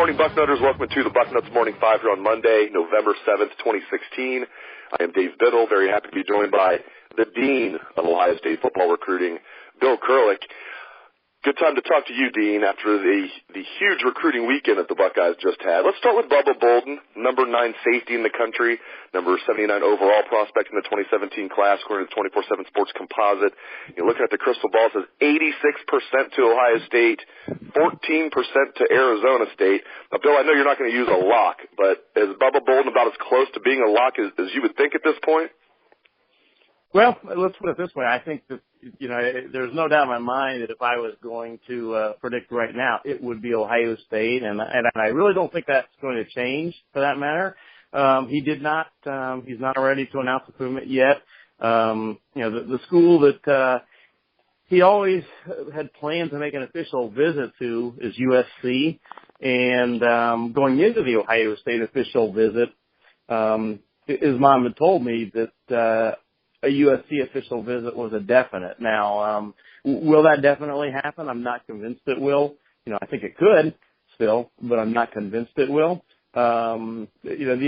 morning, Bucknutters. Welcome to the Bucknuts Morning 5 here on Monday, November 7th, 2016. I am Dave Biddle, very happy to be joined by the Dean of Ohio State football recruiting, Bill Kurelic. Good time to talk to you, Dean, after the huge recruiting weekend that the Buckeyes just had. Let's start with Bubba Bolden, number 9 safety in the country, number 79 overall prospect in the 2017 class, according to the 24/7 Sports Composite. You're looking at the crystal ball, it says 86% to Ohio State, 14% to Arizona State. Now, Bill, I know you're not going to use a lock, but is Bubba Bolden about as close to being a lock as you would think at this point? Well, let's put it this way. I think that, there's no doubt in my mind that if I was going to predict right now, it would be Ohio State, and I really don't think that's going to change for that matter. He's not ready to announce recruitment yet. The school that he always had planned to make an official visit to is USC, and going into the Ohio State official visit, his mom had told me that a USC official visit was a definite. Now, will that definitely happen? I'm not convinced it will. I think it could still, but I'm not convinced it will. The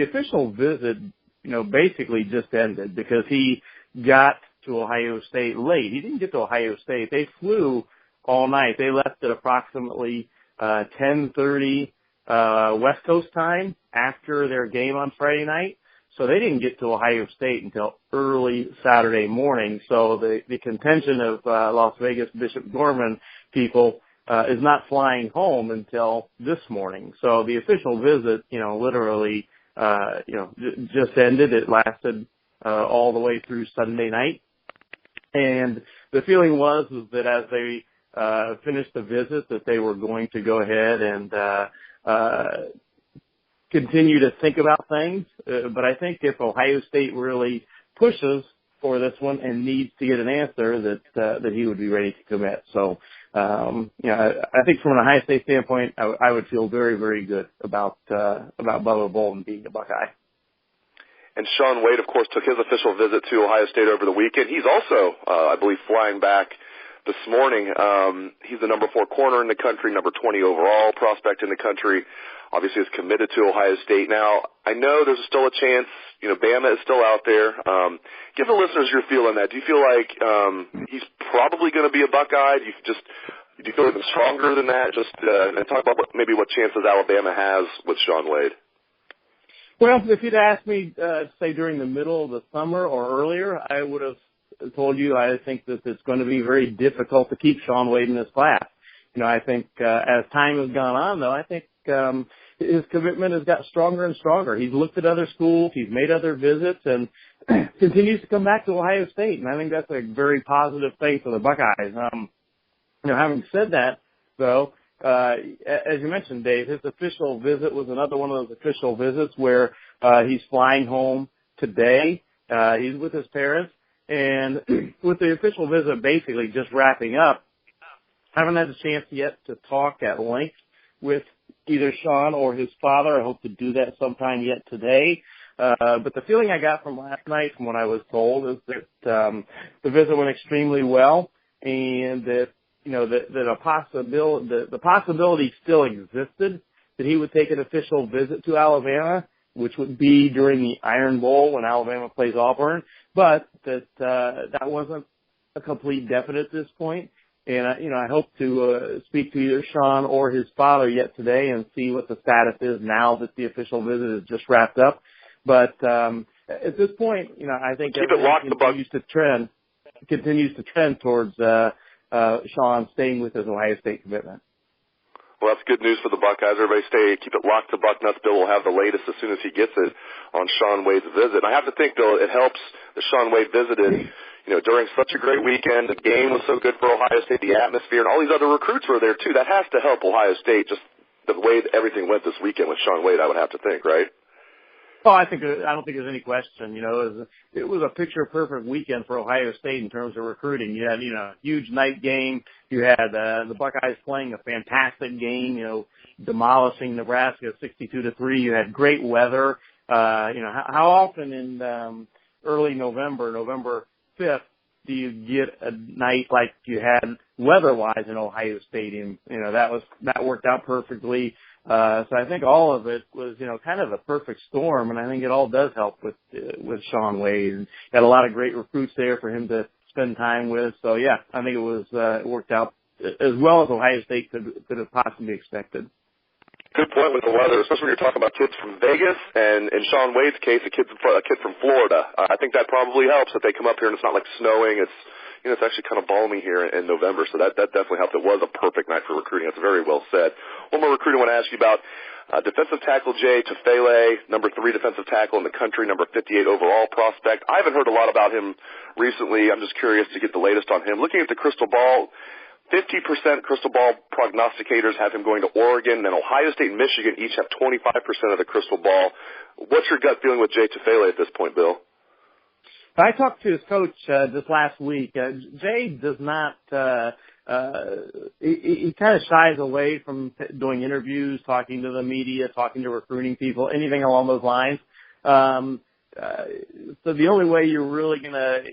official visit, basically just ended because he got to Ohio State late. He didn't get to Ohio State. They flew all night. They left at approximately 10:30 West Coast time after their game on Friday night. So they didn't get to Ohio State until early Saturday morning. So the contention of Las Vegas Bishop Gorman people is not flying home until this morning. So the official visit, literally, just ended. It lasted all the way through Sunday night. And the feeling was that as they finished the visit, that they were going to go ahead and continue to think about things, but I think if Ohio State really pushes for this one and needs to get an answer, that he would be ready to commit. So, I think from an Ohio State standpoint, I would feel very, very good about Bubba Bolden being a Buckeye. And Shaun Wade, of course, took his official visit to Ohio State over the weekend. He's also, I believe, flying back this morning. He's the number 4 corner in the country, number 20 overall prospect in the country. Obviously is committed to Ohio State. Now, I know there's still a chance, Bama is still out there. Give the listeners your feel on that. Do you feel like he's probably going to be a Buckeye? Do you feel even stronger than that? Just and talk about what chances Alabama has with Shaun Wade. Well, if you'd asked me, say during the middle of the summer or earlier, I would have told you I think that it's going to be very difficult to keep Shaun Wade in this class. I think as time has gone on, though, I think his commitment has got stronger and stronger. He's looked at other schools, he's made other visits, and continues to come back to Ohio State. And I think that's a very positive thing for the Buckeyes. Having said that, though, as you mentioned, Dave, his official visit was another one of those official visits where he's flying home today. He's with his parents. And with the official visit basically just wrapping up, I haven't had a chance yet to talk at length with either Shaun or his father. I hope to do that sometime yet today. But the feeling I got from last night, from what I was told, is that the visit went extremely well, and that the possibility still existed that he would take an official visit to Alabama, which would be during the Iron Bowl when Alabama plays Auburn, but that wasn't a complete definite at this point. And, I hope to speak to either Shaun or his father yet today and see what the status is now that the official visit is just wrapped up. But at this point, I think everything continues to trend towards Shaun staying with his Ohio State commitment. Well, that's good news for the Buckeyes. Everybody keep it locked to Bucknuts. Bill will have the latest as soon as he gets it on Shaun Wade's visit. And I have to think, Bill, it helps that Shaun Wade visited during such a great weekend. The game was so good for Ohio State, the atmosphere, and all these other recruits were there, too. That has to help Ohio State, just the way everything went this weekend with Shaun Wade, I would have to think, right? Well, I don't think there's any question. It was a picture-perfect weekend for Ohio State in terms of recruiting. You had, a huge night game. You had the Buckeyes playing a fantastic game, demolishing Nebraska 62-3. You had great weather. How often in early November 5th, do you get a night like you had weather-wise in Ohio Stadium? That worked out perfectly. So I think all of it was, kind of a perfect storm, and I think it all does help with Shaun Wade. And got a lot of great recruits there for him to spend time with. So yeah, I think it worked out as well as Ohio State could have possibly expected. Good point with the weather, especially when you're talking about kids from Vegas and in Shaun Wade's case, a kid from Florida. I think that probably helps that they come up here and it's not like snowing. It's actually kind of balmy here in November, so that definitely helped. It was a perfect night for recruiting. That's very well said. One more recruiting I want to ask you about. Defensive tackle Jay Tufele, number 3 defensive tackle in the country, number 58 overall prospect. I haven't heard a lot about him recently. I'm just curious to get the latest on him. Looking at the crystal ball, 50% crystal ball prognosticators have him going to Oregon, and Ohio State and Michigan each have 25% of the crystal ball. What's your gut feeling with Jay Tufele at this point, Bill? I talked to his coach just last week. Jay does not he kind of shies away from doing interviews, talking to the media, talking to recruiting people, anything along those lines. So the only way you're really going to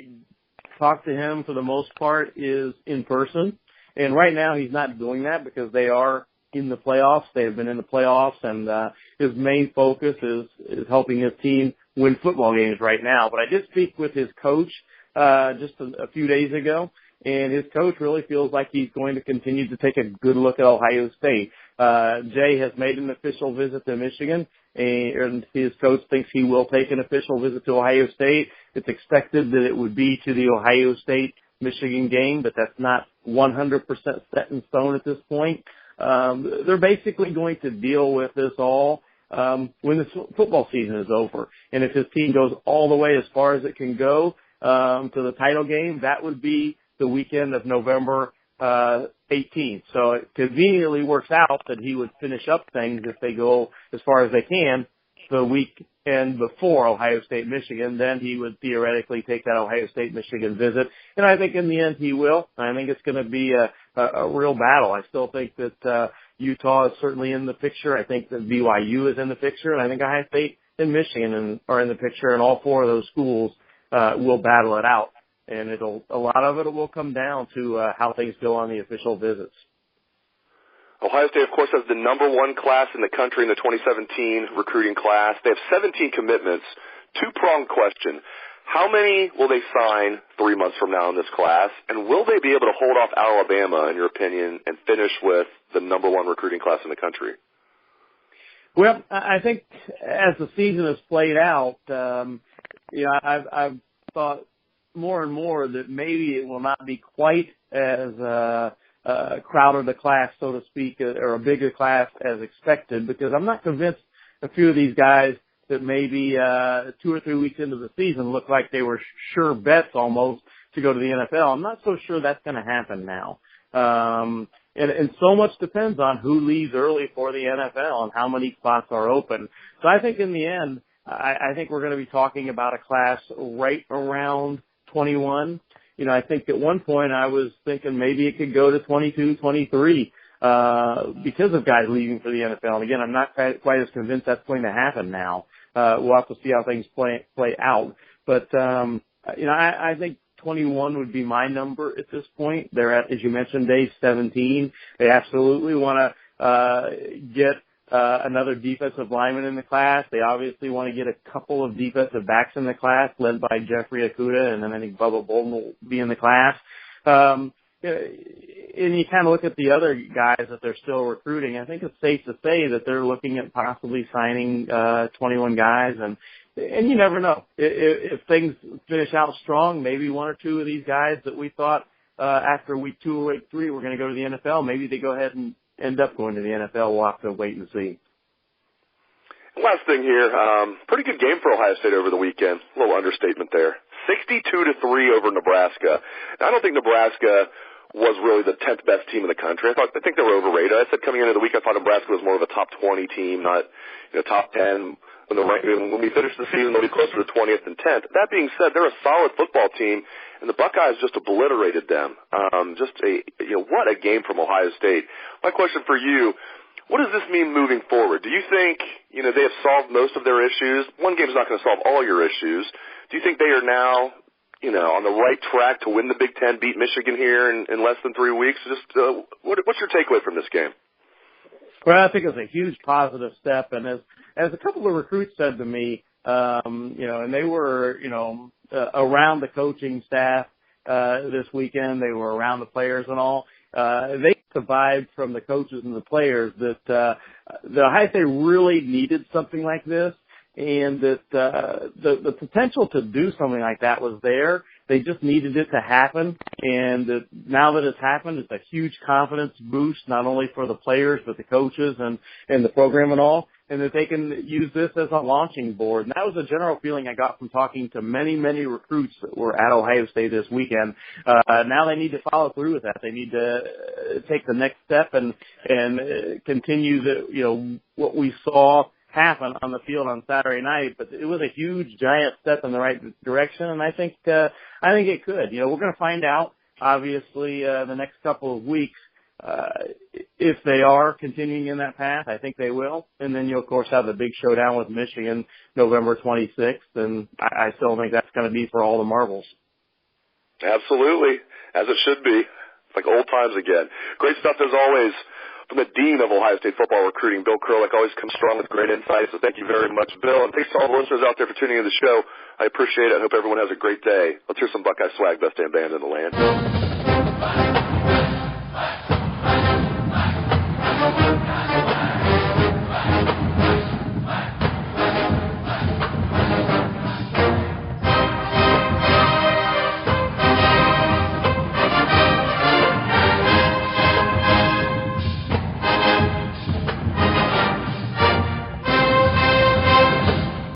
talk to him for the most part is in person. And right now he's not doing that because they are in the playoffs. They have been in the playoffs, and his main focus is helping his team win football games right now. But I did speak with his coach just a few days ago, and his coach really feels like he's going to continue to take a good look at Ohio State. Jay has made an official visit to Michigan, and his coach thinks he will take an official visit to Ohio State. It's expected that it would be to the Ohio State-Michigan game, but that's not 100% set in stone at this point. They're basically going to deal with this all when the football season is over. And if his team goes all the way as far as it can go to the title game, that would be the weekend of November 18th. So it conveniently works out that he would finish up things if they go as far as they can the weekend before Ohio State-Michigan. Then he would theoretically take that Ohio State-Michigan visit. And I think in the end he will. I think it's going to be a real battle. I still think that Utah is certainly in the picture. I think that BYU is in the picture. And I think Ohio State and Michigan are in the picture. And all 4 of those schools will battle it out. And a lot of it will come down to how things go on the official visits. Ohio State, of course, has the number 1 class in the country in the 2017 recruiting class. They have 17 commitments. 2-pronged question. How many will they sign 3 months from now in this class? And will they be able to hold off Alabama, in your opinion, and finish with the number 1 recruiting class in the country? Well, I think as the season has played out, I've thought more and more that maybe it will not be quite as crowded a class, so to speak, or a bigger class as expected, because I'm not convinced a few of these guys that maybe 2 or 3 weeks into the season looked like they were sure bets almost to go to the NFL. I'm not so sure that's going to happen now. And so much depends on who leaves early for the NFL and how many spots are open. So I think in the end, I think we're going to be talking about a class right around 21. I think at one point I was thinking maybe it could go to 22, 23 because of guys leaving for the NFL. And again, I'm not quite as convinced that's going to happen now. We'll have to see how things play out. But, I think 21 would be my number at this point. They're at, as you mentioned, Dave, 17. They absolutely want to get another defensive lineman in the class. They obviously want to get a couple of defensive backs in the class, led by Jeffrey Okudah, and then I think Bubba Bolden will be in the class. And you kind of look at the other guys that they're still recruiting. I think it's safe to say that they're looking at possibly signing 21 guys, and you never know. If things finish out strong, maybe 1 or 2 of these guys that we thought after week 2 or week 3 were going to go to the NFL, maybe they go ahead and end up going to the NFL. We'll have to wait and see. Last thing here, pretty good game for Ohio State over the weekend. A little understatement there. 62-3 over Nebraska. Now, I don't think Nebraska was really the 10th best team in the country. I think they were overrated. I said coming into the week, I thought Nebraska was more of a top 20 team, not top 10. When we finish the season, they'll be closer to 20th and 10th. That being said, they're a solid football team, and the Buckeyes just obliterated them. What a game from Ohio State. My question for you, what does this mean moving forward? Do you think, they have solved most of their issues? One game is not going to solve all your issues. Do you think they are now, on the right track to win the Big Ten, beat Michigan here in less than 3 weeks? Just what's your takeaway from this game? Well, I think it's a huge positive step. And as a couple of recruits said to me, and they were, around the coaching staff, this weekend, they were around the players and all, they survived from the coaches and the players that, the Ohio State really needed something like this, and that, the potential to do something like that was there. They just needed it to happen, and now that it's happened, it's a huge confidence boost, not only for the players, but the coaches and the program and all, and that they can use this as a launching board. And that was a general feeling I got from talking to many, many recruits that were at Ohio State this weekend. Now they need to follow through with that. They need to take the next step and continue what we saw happen on the field on Saturday night. But it was a huge, giant step in the right direction, and I think it could. We're going to find out, obviously, the next couple of weeks, if they are continuing in that path. I think they will. And then you'll, of course, have the big showdown with Michigan November 26th, and I still think that's going to be for all the marbles. Absolutely, as it should be. It's like old times again. Great stuff as always from the Dean of Ohio State football recruiting, Bill Kurelic. Always comes strong with great insights, so thank you very much, Bill. And thanks to all the listeners out there for tuning in to the show. I appreciate it. I hope everyone has a great day. Let's hear some Buckeye swag, best damn band in the land.